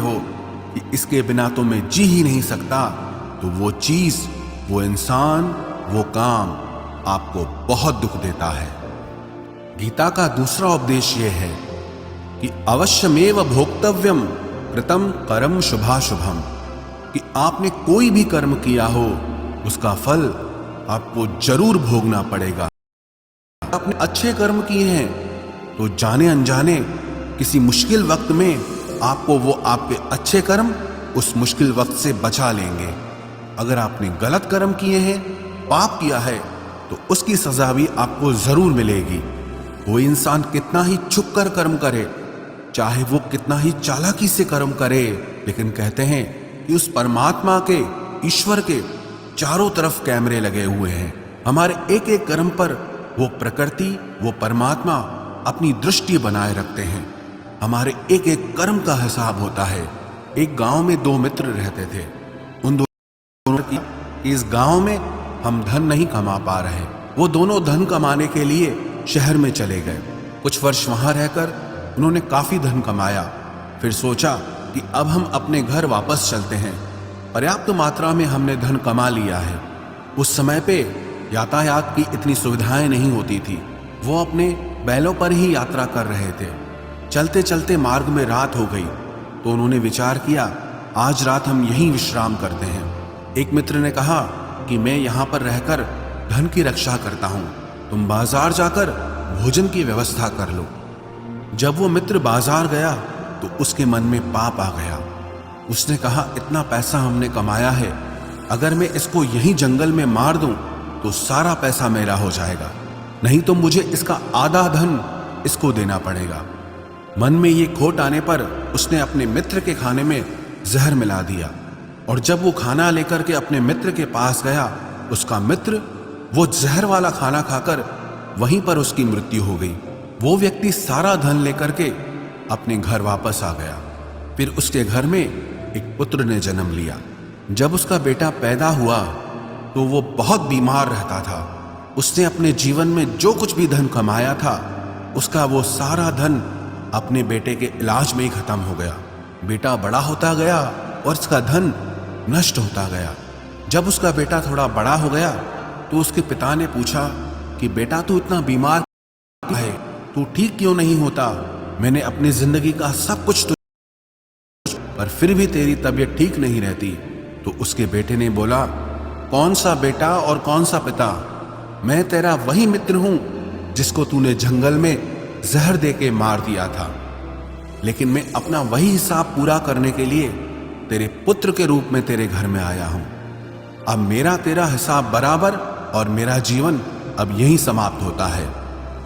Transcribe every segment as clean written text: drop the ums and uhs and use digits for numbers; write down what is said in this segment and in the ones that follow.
हो कि इसके बिना तो मैं जी ही नहीं सकता, तो वो चीज, वो इंसान, वो काम आपको बहुत दुख देता है। गीता का दूसरा उपदेश यह है कि अवश्यमेव भोक्तव्यम कृतम कर्म शुभाशुभम, कि आपने कोई भी कर्म किया हो उसका फल आपको जरूर भोगना पड़ेगा। आपने अच्छे कर्म किए हैं तो जाने अनजाने किसी मुश्किल वक्त में आपको वो आपके अच्छे कर्म उस मुश्किल वक्त से बचा लेंगे। अगर आपने गलत कर्म किए हैं, पाप किया है, तो उसकी सजा भी आपको जरूर मिलेगी। वो इंसान कितना ही छुप कर कर्म करे, चाहे वो कितना ही चालाकी से कर्म करे, लेकिन कहते हैं कि उस परमात्मा के, ईश्वर के चारों तरफ कैमरे लगे हुए हैं। हमारे एक एक कर्म पर वो प्रकृति, वो परमात्मा अपनी दृष्टि बनाए रखते हैं। हमारे एक एक कर्म का हिसाब होता है। एक गांव में दो मित्र रहते थे। उन दोनों की इस गांव में हम धन नहीं कमा पा रहे। वो दोनों धन कमाने के लिए शहर में चले गए। कुछ वर्ष वहां रहकर उन्होंने काफी धन कमाया। फिर सोचा कि अब हम अपने घर वापस चलते हैं, पर्याप्त मात्रा में हमने धन कमा लिया है। उस समय पे यातायात की इतनी सुविधाएं नहीं होती थी। वो अपने बैलों पर ही यात्रा कर रहे थे। चलते चलते मार्ग में रात हो गई, तो उन्होंने विचार किया आज रात हम यहीं विश्राम करते हैं। एक मित्र ने कहा कि मैं यहाँ पर रहकर धन की रक्षा करता हूँ, तुम बाजार जाकर भोजन की व्यवस्था कर लो। जब वो मित्र बाजार गया तो उसके मन में पाप आ गया। उसने कहा इतना पैसा हमने कमाया है, अगर मैं इसको यहीं जंगल में मार दूं तो सारा पैसा मेरा हो जाएगा, नहीं तो मुझे इसका आधा धन इसको देना पड़ेगा। मन में ये खोट आने पर उसने अपने मित्र के खाने में जहर मिला दिया, और जब वो खाना लेकर के अपने मित्र के पास गया, उसका मित्र वो जहर वाला खाना खाकर वहीं पर उसकी मृत्यु हो गई। वो व्यक्ति सारा धन लेकर के अपने घर वापस आ गया। फिर उसके घर में एक पुत्र ने जन्म लिया। जब उसका बेटा पैदा हुआ तो वो बहुत बीमार रहता था। उसने अपने जीवन में जो कुछ भी धन कमाया था, उसका वो सारा धन अपने बेटे के इलाज में ही खत्म हो गया। बेटा बड़ा होता गया और उसका धन नष्ट होता गया। जब उसका बेटा थोड़ा बड़ा हो गया तो उसके पिता ने पूछा कि बेटा तू इतना बीमार है, तू ठीक क्यों नहीं होता? मैंने अपनी जिंदगी का सब कुछ पर फिर भी तेरी तबीयत ठीक नहीं रहती। तो उसके बेटे ने बोला कौन सा बेटा और कौन सा पिता? मैं तेरा वही मित्र हूं जिसको तूने जंगल में जहर दे के मार दिया था, लेकिन मैं अपना वही हिसाब पूरा करने के लिए तेरे पुत्र के रूप में तेरे घर में आया हूं। अब मेरा तेरा हिसाब बराबर और मेरा जीवन अब यही समाप्त होता है।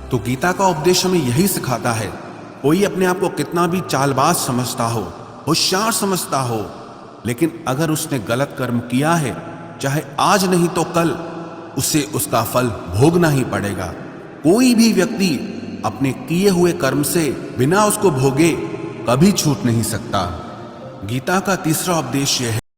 तो गीता का उपदेश हमें यही सिखाता है, कोई अपने आप को कितना भी चालबाज समझता हो, होशियार समझता हो, लेकिन अगर उसने गलत कर्म किया है, चाहे आज नहीं तो कल उसे उसका फल भोगना ही पड़ेगा। कोई भी व्यक्ति अपने किए हुए कर्म से बिना उसको भोगे कभी छूट नहीं सकता। गीता का तीसरा उपदेश यह